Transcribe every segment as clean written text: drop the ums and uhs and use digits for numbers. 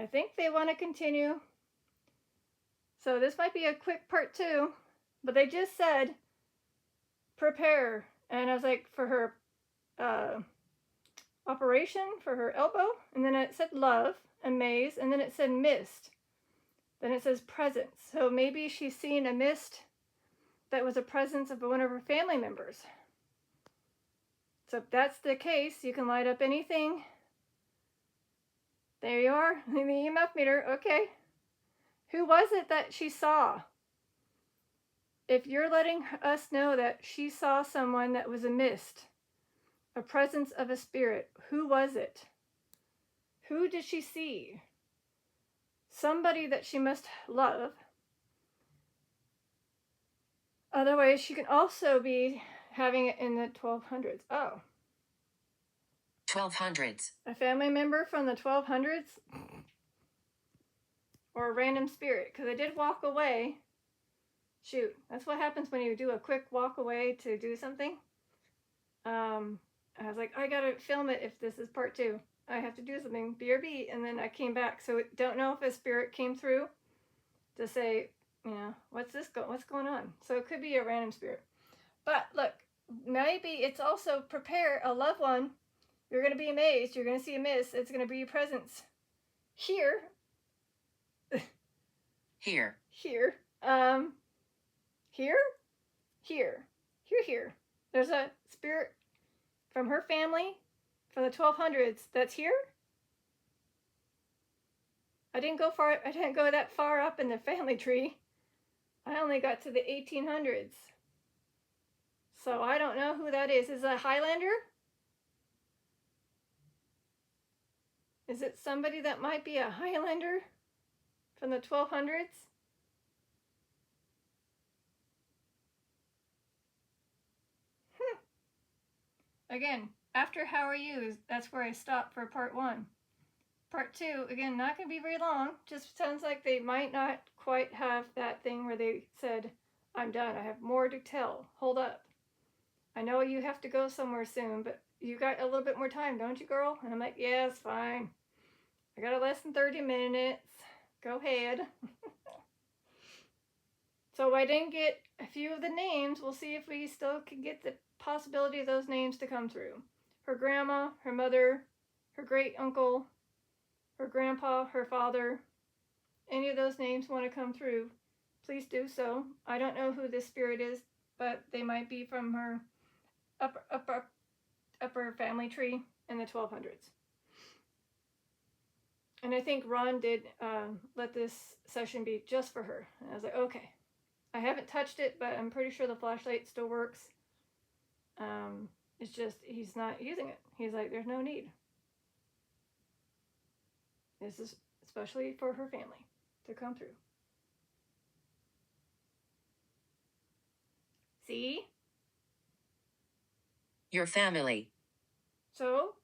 I think they want to continue. So this might be a quick part 2, but they just said prepare. And I was like, for her operation, for her elbow, and then it said love, amaze, and then it said mist. Then it says presence. So maybe she's seen a mist that was a presence of one of her family members. So if that's the case, you can light up anything. There you are, the EMF meter. Okay. Who was it that she saw? If you're letting us know that she saw someone that was a mist, a presence of a spirit, who was it? Who did she see? Somebody that she must love. Otherwise, she can also be having it in the 1200s. Oh. 1200s. A family member from the 1200s? Or a random spirit, because I did walk away. Shoot, that's what happens when you do a quick walk away to do something. I was like, I gotta film it if this is part 2. I have to do something, BRB, and then I came back. So don't know if a spirit came through to say, you know, what's going on? So it could be a random spirit. But look, maybe it's also prepare a loved one. You're gonna be amazed. You're gonna see a mist. It's gonna be your presence here. Here. Here. Here. There's a spirit from her family from the 1200s that's here. I didn't go that far up in the family tree. I only got to the 1800s. So I don't know who that is. Is it a Highlander? Is it somebody that might be a Highlander from the 1200s? Again, after how are you, that's where I stopped for part 1. Part 2, again, not going to be very long. Just sounds like they might not quite have that thing where they said, I'm done. I have more to tell. Hold up. I know you have to go somewhere soon, but you got a little bit more time, don't you, girl? And I'm like, yes, fine. I got less than 30 minutes. Go ahead. So I didn't get a few of the names. We'll see if we still can get the possibility of those names to come through. Her grandma, her mother, her great uncle, her grandpa, her father. Any of those names want to come through, please do so. I don't know who this spirit is, but they might be from her upper family tree in the 1200s. And I think Ron did let this session be just for her. And I was like, okay. I haven't touched it, but I'm pretty sure the flashlight still works. It's just he's not using it. He's like, there's no need. This is especially for her family to come through. See? Your family. So,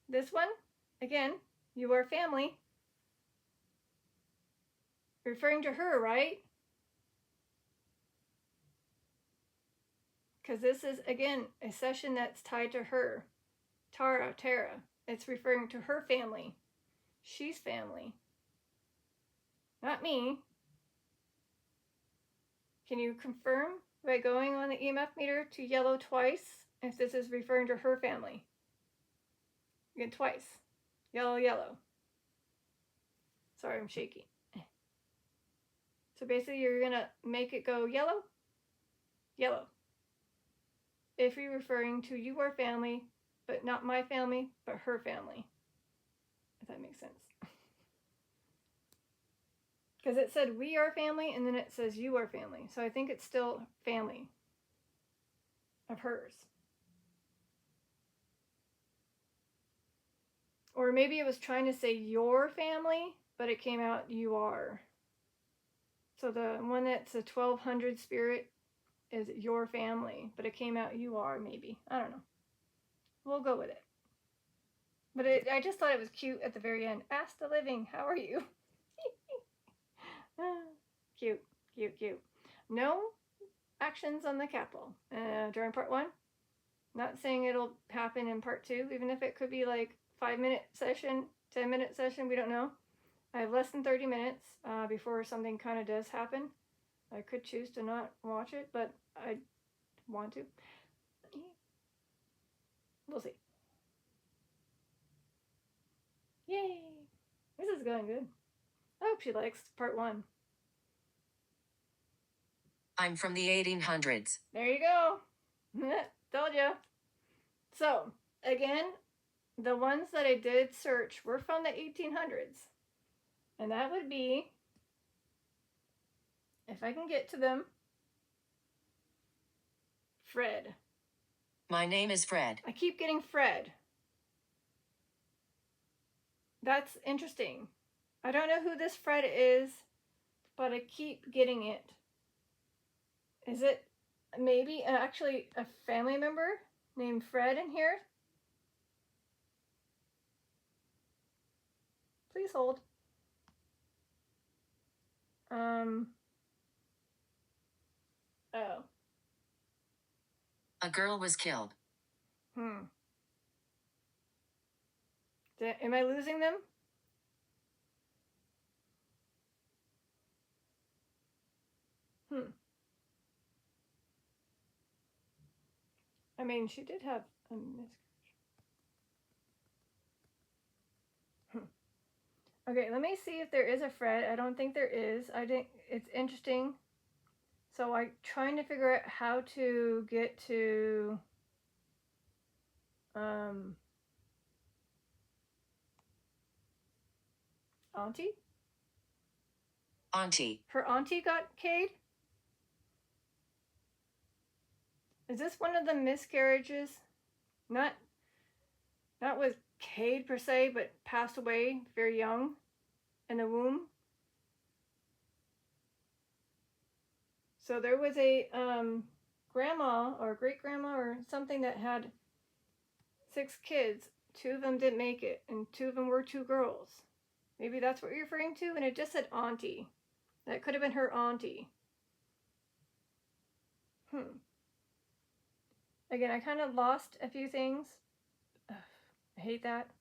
this one, again, you are family. Referring to her, right? Because this is, again, a session that's tied to her. Tara. It's referring to her family. She's family. Not me. Can you confirm by going on the EMF meter to yellow twice if this is referring to her family? Again, twice. Yellow. Sorry, I'm shaky. So basically you're going to make it go yellow. If you're referring to your family, but not my family, but her family. If that makes sense. Because it said we are family, and then it says you are family. So I think it's still family of hers. Or maybe it was trying to say your family, but it came out you are. So the one that's a 1200 spirit is your family, but it came out you are, maybe. I don't know. We'll go with it. But I just thought it was cute at the very end. Ask the living, how are you? Cute. No actions on the capital during part 1. Not saying it'll happen in part 2, even if it could be like 5-minute session, 10-minute session, we don't know. I have less than 30 minutes before something kind of does happen. I could choose to not watch it, but I want to. We'll see. Yay! This is going good. I hope she likes part 1. I'm from the 1800s. There you go. Told you. So, again, the ones that I did search were from the 1800s. And that would be, if I can get to them, Fred. My name is Fred. I keep getting Fred. That's interesting. I don't know who this Fred is, but I keep getting it. Is it maybe actually a family member named Fred in here? Please hold. Oh. A girl was killed. Am I losing them? I mean, she did have a miscarriage. Okay, let me see if there is a Fred. I don't think there is. I think it's interesting. So I'm trying to figure out how to get to Auntie? Auntie. Her auntie got Cade? Is this one of the miscarriages? Not with Cade per se, but passed away very young in the womb. So there was a grandma or great grandma or something that had 6 kids. 2 of them didn't make it, and 2 of them were 2 girls. Maybe that's what you're referring to, and it just said auntie. That could have been her auntie. Again, I kind of lost a few things. Ugh, I hate that.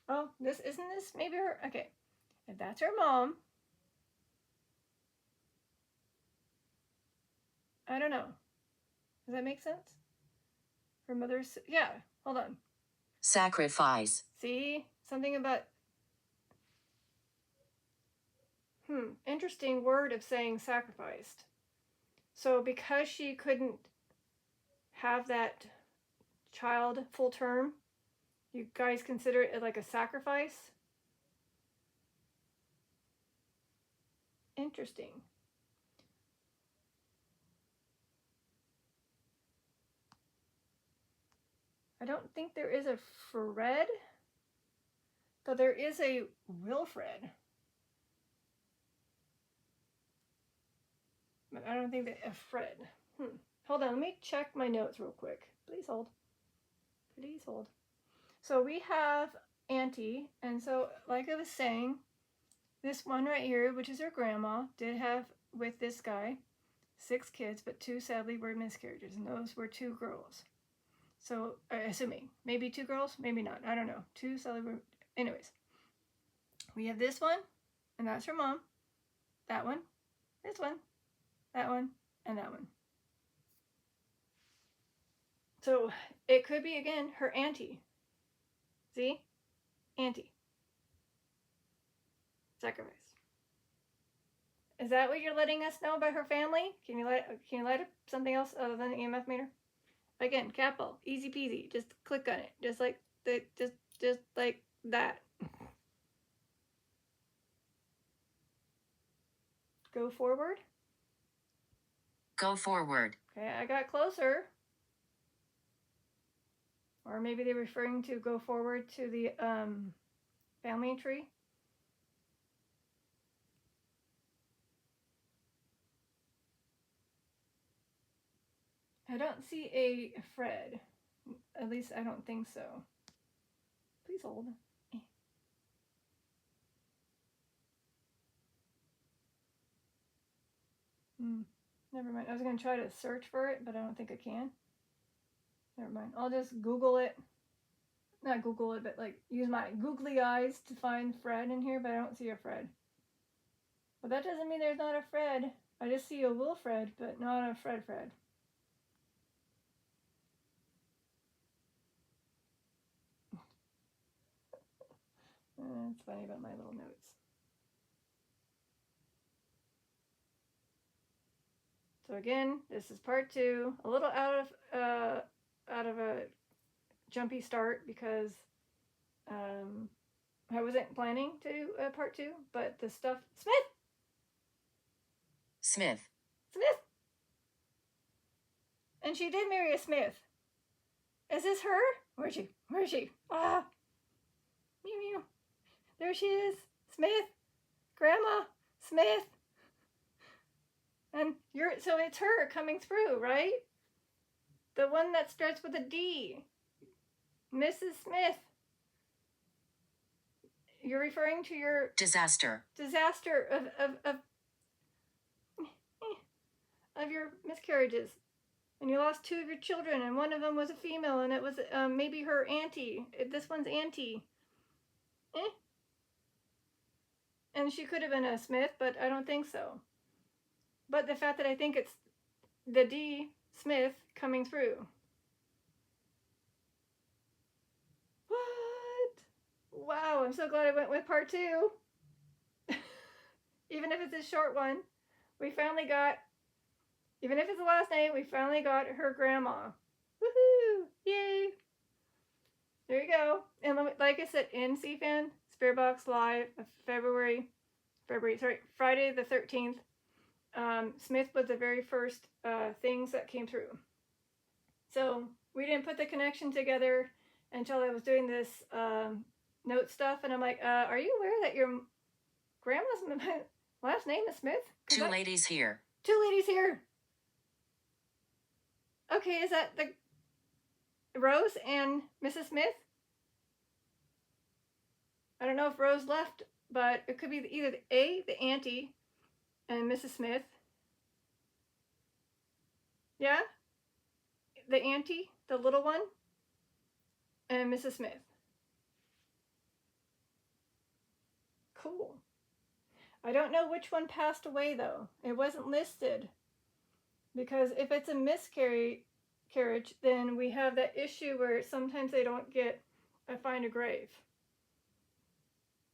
Oh, isn't this maybe her? Okay, if that's her mom, I don't know. Does that make sense? Her mother's, yeah, hold on. Sacrifice. See, something about, interesting word of saying sacrificed. So because she couldn't have that child full term, you guys consider it like a sacrifice? Interesting. I don't think there is a Fred, but there is a Wilfred. But I don't think that a Fred. Hold on, let me check my notes real quick. Please hold. Please hold. So we have Auntie, and so like I was saying, this one right here, which is her grandma, did have with this guy 6 kids, but 2 sadly were miscarriages, and those were 2 girls. So assuming maybe 2 girls, maybe not. I don't know. 2 sadly were. Anyways, we have this one, and that's her mom. That one, this one, that one, and that one. So it could be again her auntie. See? Auntie. Sacrifice. Is that what you're letting us know about her family? Can you light up something else other than the EMF meter? Again, capital, easy peasy. Just click on it. Just like just like that. Go forward. Go forward. Okay, I got closer. Or maybe they're referring to go forward to the family tree. I don't see a Fred. At least I don't think so. Please hold. Never mind. I was going to try to search for it, but I don't think I can. Never mind. I'll just Google it. Not Google it, but like use my googly eyes to find Fred in here, but I don't see a Fred. But that doesn't mean there's not a Fred. I just see a Wilfred, but not a Fred. It's funny about my little notes. So again, this is part 2. A little out of a jumpy start because I wasn't planning to do part 2, but the stuff. Smith. And she did marry a Smith. Is this her? Where is she? Ah! Mew mew. There she is. Smith. Grandma. Smith. And so it's her coming through, right? The one that starts with a D. Mrs. Smith. You're referring to your Disaster of your miscarriages. And you lost 2 of your children, and one of them was a female, and it was maybe her auntie. This one's auntie. And she could have been a Smith, but I don't think so. But the fact that I think it's the D Smith coming through. What? Wow, I'm so glad I went with part 2. Even if it's a short one, we finally got, even if it's the last name, we finally got her grandma. Woohoo! Yay! There you go. And like I said, in CFAN, Spirit Box Live, Friday the 13th. Smith was the very first things that came through. So we didn't put the connection together until I was doing this note stuff, and I'm like, are you aware that your grandma's last name is Smith? 2 ladies here. 2 ladies here. Okay, is that the Rose and Mrs. Smith? I don't know if Rose left, but it could be either the auntie and Mrs. Smith. Yeah? The auntie, the little one, and Mrs. Smith. Cool. I don't know which one passed away, though. It wasn't listed. Because if it's a miscarriage, then we have that issue where sometimes they don't get find a grave.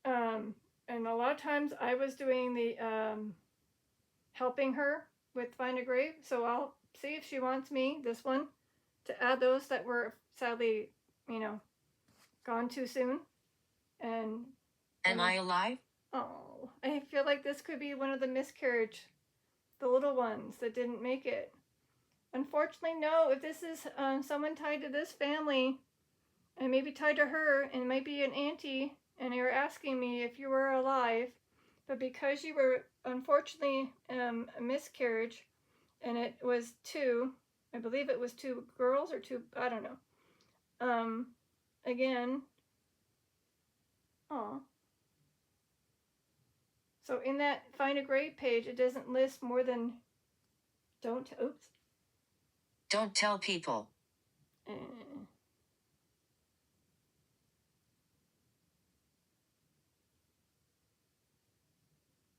And a lot of times I was doing the helping her with find a grave, so I'll see if she wants me, this one, to add those that were sadly, gone too soon. And am I alive? Oh, I feel like this could be one of the miscarriage, the little ones that didn't make it. Unfortunately, no. If this is someone tied to this family, and maybe tied to her, and it might be an auntie, and you were asking me if you were alive, but because you were unfortunately a miscarriage, and it was 2, I believe it was 2 girls or 2, I don't know. Again, aw. So in that find a grave page, it doesn't list more than don't tell people.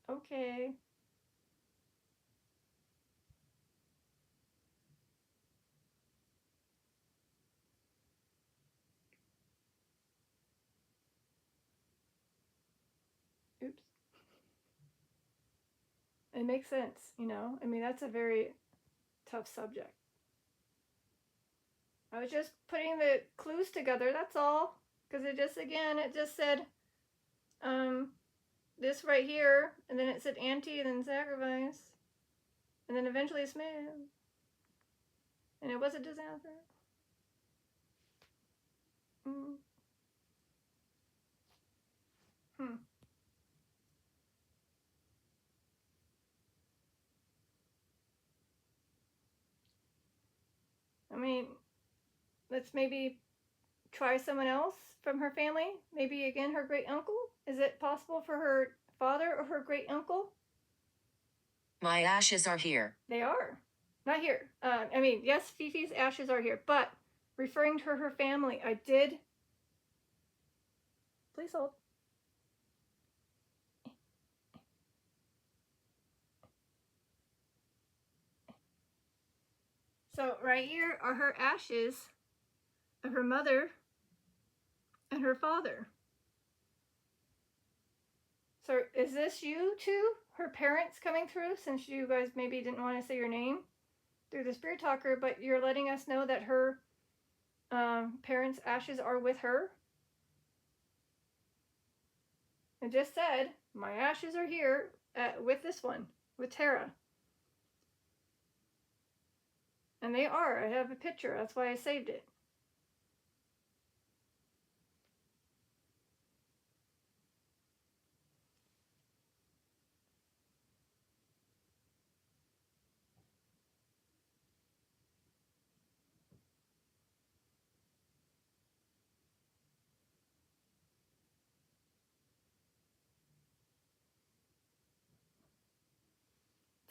Okay. Oops. It makes sense, I mean, that's a very tough subject. I was just putting the clues together, that's all. Because it just said, this right here, and then it said auntie, and then sacrifice, and then eventually Smith. And it was a disaster. I mean, let's maybe try someone else from her family. Maybe again her great uncle. Is it possible for her father or her great uncle My ashes are here. They are. Not here. I mean, yes, Fifi's ashes are here, but referring to her family, I did. Please hold. So right here are her ashes of her mother and her father. So is this you too? Her parents coming through, since you guys maybe didn't want to say your name through the spirit talker, but you're letting us know that her parents' ashes are with her? It just said, my ashes are here with this one, with Tara. And they are. I have a picture. That's why I saved it.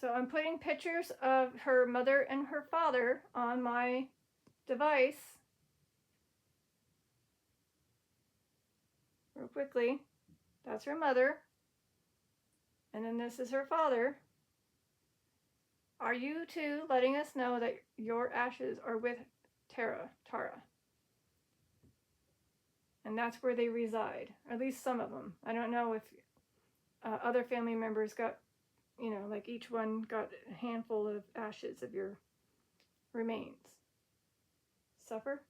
So I'm putting pictures of her mother and her father on my device real quickly. That's her mother. And then this is her father. Are you two letting us know that your ashes are with Tara? And that's where they reside, or at least some of them. I don't know if other family members got, like each one got a handful of ashes of your remains. Suffer?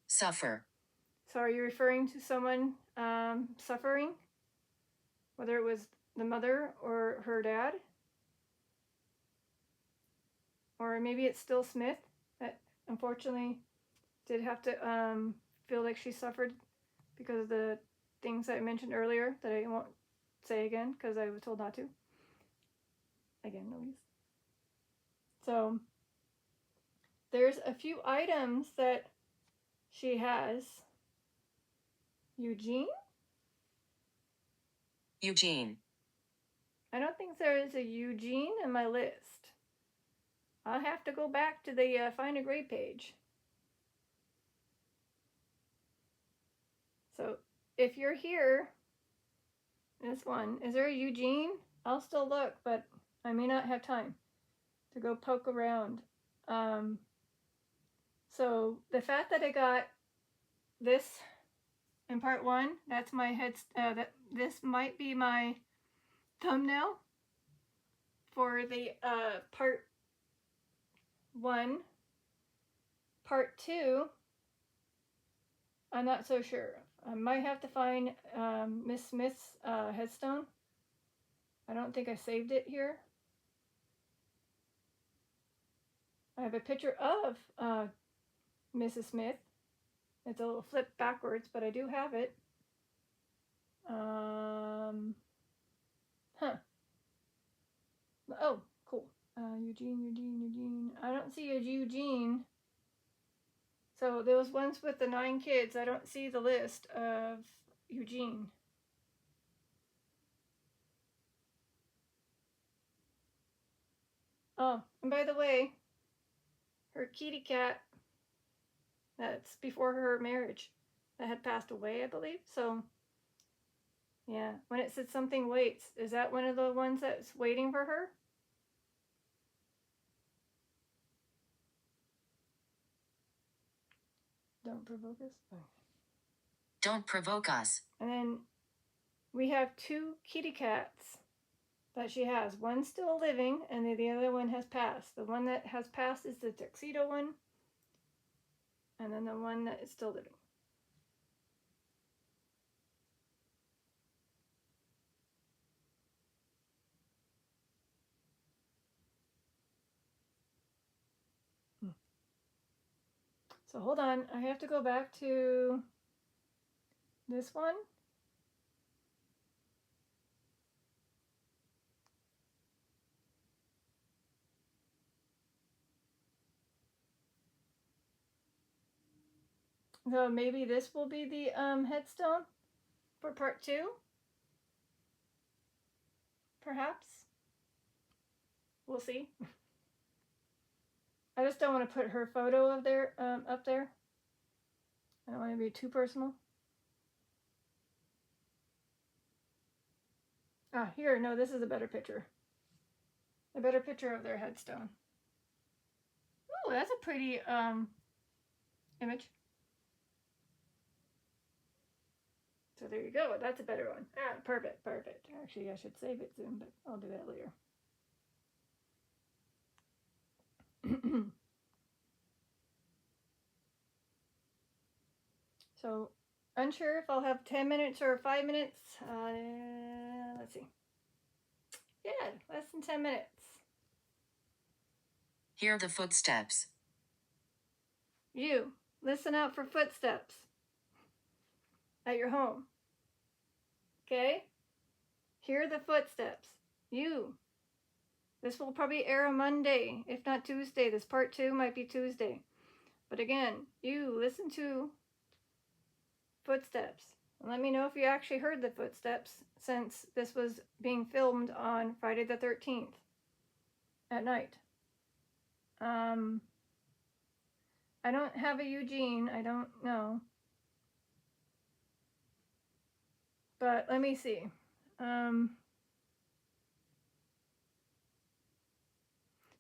Suffer. So are you referring to someone suffering? Whether it was the mother or her dad? Or maybe it's still Smith that unfortunately did have to feel like she suffered because of the things I mentioned earlier that I won't say again because I was told not to. Again, Louise. So there's a few items that she has. Eugene? Eugene. I don't think there is a Eugene in my list. I'll have to go back to the Find a Grave page. So if you're here, this one, is there a Eugene? I'll still look, but I may not have time to go poke around. So the fact that I got this in part 1, that's my head. This might be my thumbnail for the part 1. Part 2, I'm not so sure. I might have to find Miss Smith's headstone. I don't think I saved it here. I have a picture of Mrs. Smith. It's a little flipped backwards, but I do have it. Oh, cool. Eugene. I don't see a Eugene. So those ones with the 9 kids, I don't see the list of Eugene. Oh, and by the way, her kitty cat, that's before her marriage, that had passed away, I believe. So, yeah, when it said something waits, is that one of the ones that's waiting for her? Don't provoke us. Oh. Don't provoke us. And then we have 2 kitty cats that she has. One's still living, and the other one has passed. The one that has passed is the tuxedo one, and then the one that is still living. So hold on, I have to go back to this one. So maybe this will be the headstone for part 2? Perhaps? We'll see. I just don't want to put her photo of there up there. I don't want to be too personal. Ah, here, no, this is a better picture. A better picture of their headstone. Ooh, that's a pretty image. So there you go. That's a better one. Ah, perfect, perfect. Actually, I should save it soon, but I'll do that later. So, unsure if I'll have 10 minutes or 5 minutes. Let's see. Yeah, less than 10 minutes. Hear the footsteps. You, listen out for footsteps at your home. Okay? Hear the footsteps. You. This will probably air on Monday, if not Tuesday. This part 2 might be Tuesday. But again, you listen to footsteps. And let me know if you actually heard the footsteps, since this was being filmed on Friday the 13th at night. I don't have a Eugene. I don't know. But let me see.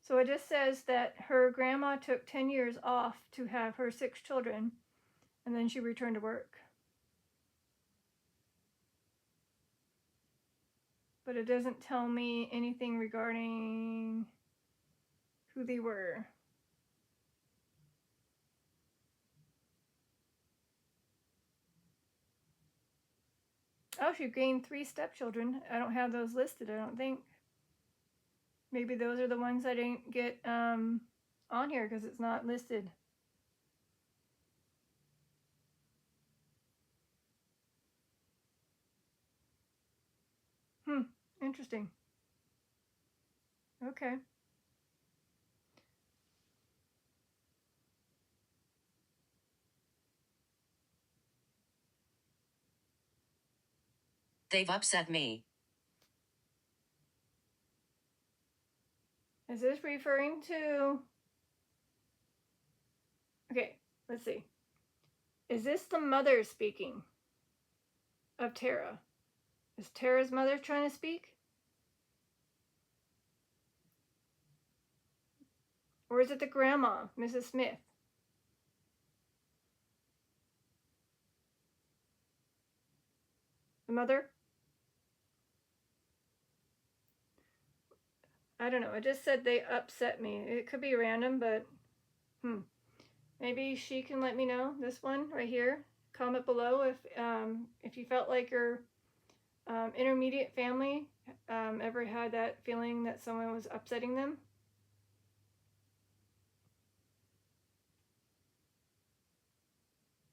So it just says that her grandma took 10 years off to have her 6 children, and then she returned to work. But it doesn't tell me anything regarding who they were. Oh, she gained 3 stepchildren. I don't have those listed, I don't think. Maybe those are the ones I didn't get on here because it's not listed. Interesting. Okay. They've upset me. Is this referring to... Okay, let's see. Is this the mother speaking of Tara? Is Tara's mother trying to speak? Or is it the grandma, Mrs. Smith? The mother? I don't know. It just said they upset me. It could be random, but maybe she can let me know. This one right here. Comment below if you felt like your intermediate family ever had that feeling that someone was upsetting them.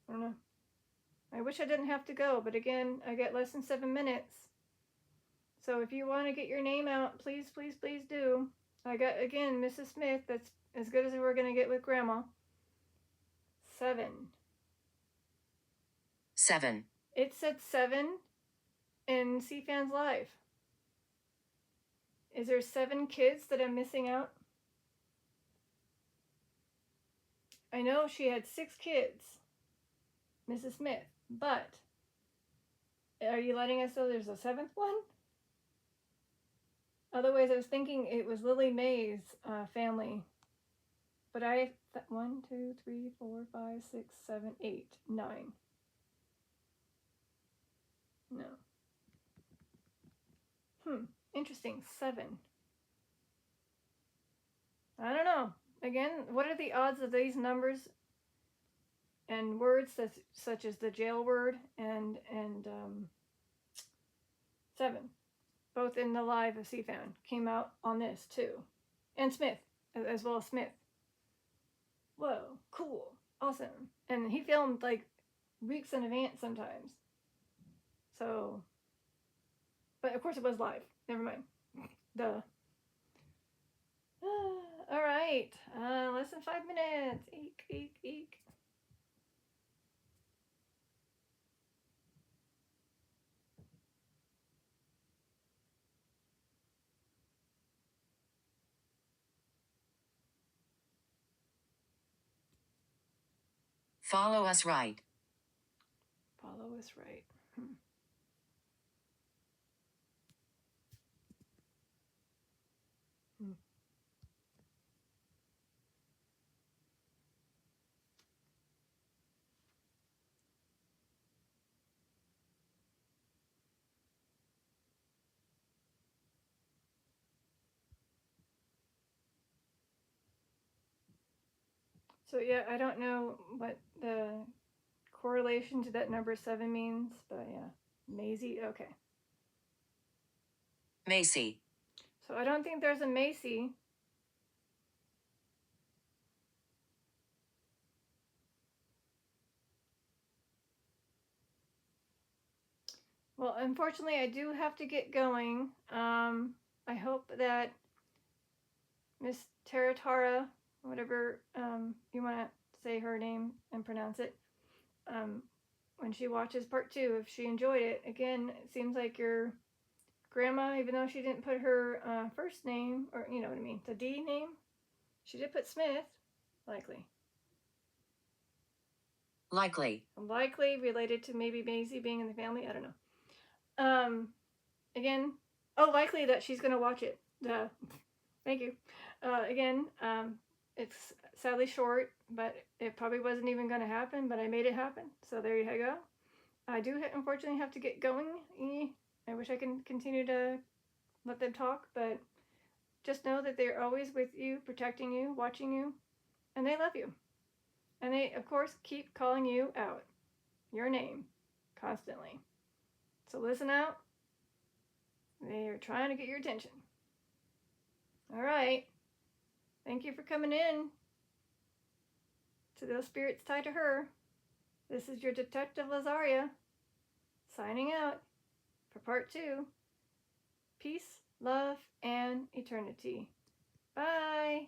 I don't know. I wish I didn't have to go, but again, I get less than 7 minutes. So if you want to get your name out, please, please, please do. I got, again, Mrs. Smith. That's as good as we're going to get with Grandma. 7. 7. It said 7 in CFans Live. Is there 7 kids that I'm missing out? I know she had 6 kids, Mrs. Smith, but are you letting us know there's a 7th one? Otherwise, I was thinking it was Lily May's family. But 1, 2, 3, 4, 5, 6, 7, 8, 9. No. Interesting. 7. I don't know. Again, what are the odds of these numbers and words such as the jail word and 7, both in the live of CFan, came out on this too, and Smith as well as Smith. Whoa, cool, awesome. And he filmed like weeks in advance sometimes. So, but of course it was live. Never mind. Duh. All right, less than 5 minutes. Eek, eek, eek. Follow us right. Follow us right. So yeah, I don't know what the correlation to that number 7 means, but yeah. Maisie, okay. Macy. So I don't think there's a Macy. Well, unfortunately, I do have to get going. I hope that Miss Taratara, whatever you want to say her name and pronounce it, when she watches part 2, if she enjoyed it. Again, it seems like your grandma, even though she didn't put her first name, or you know what I mean, the D name, she did put Smith, likely. Likely related to maybe Maisie being in the family. I don't know. Again, likely that she's gonna watch it. Duh. Thank you. Again, it's sadly short, but it probably wasn't even gonna happen, but I made it happen. So there you go. I do unfortunately have to get going. I wish I can continue to let them talk, but just know that they're always with you, protecting you, watching you, and they love you. And they, of course, keep calling you out, your name, constantly. So listen out. They are trying to get your attention. All right. Thank you for coming in. To those spirits tied to her, this is your Detective Lazaria, signing out for part 2. Peace, love, and eternity. Bye.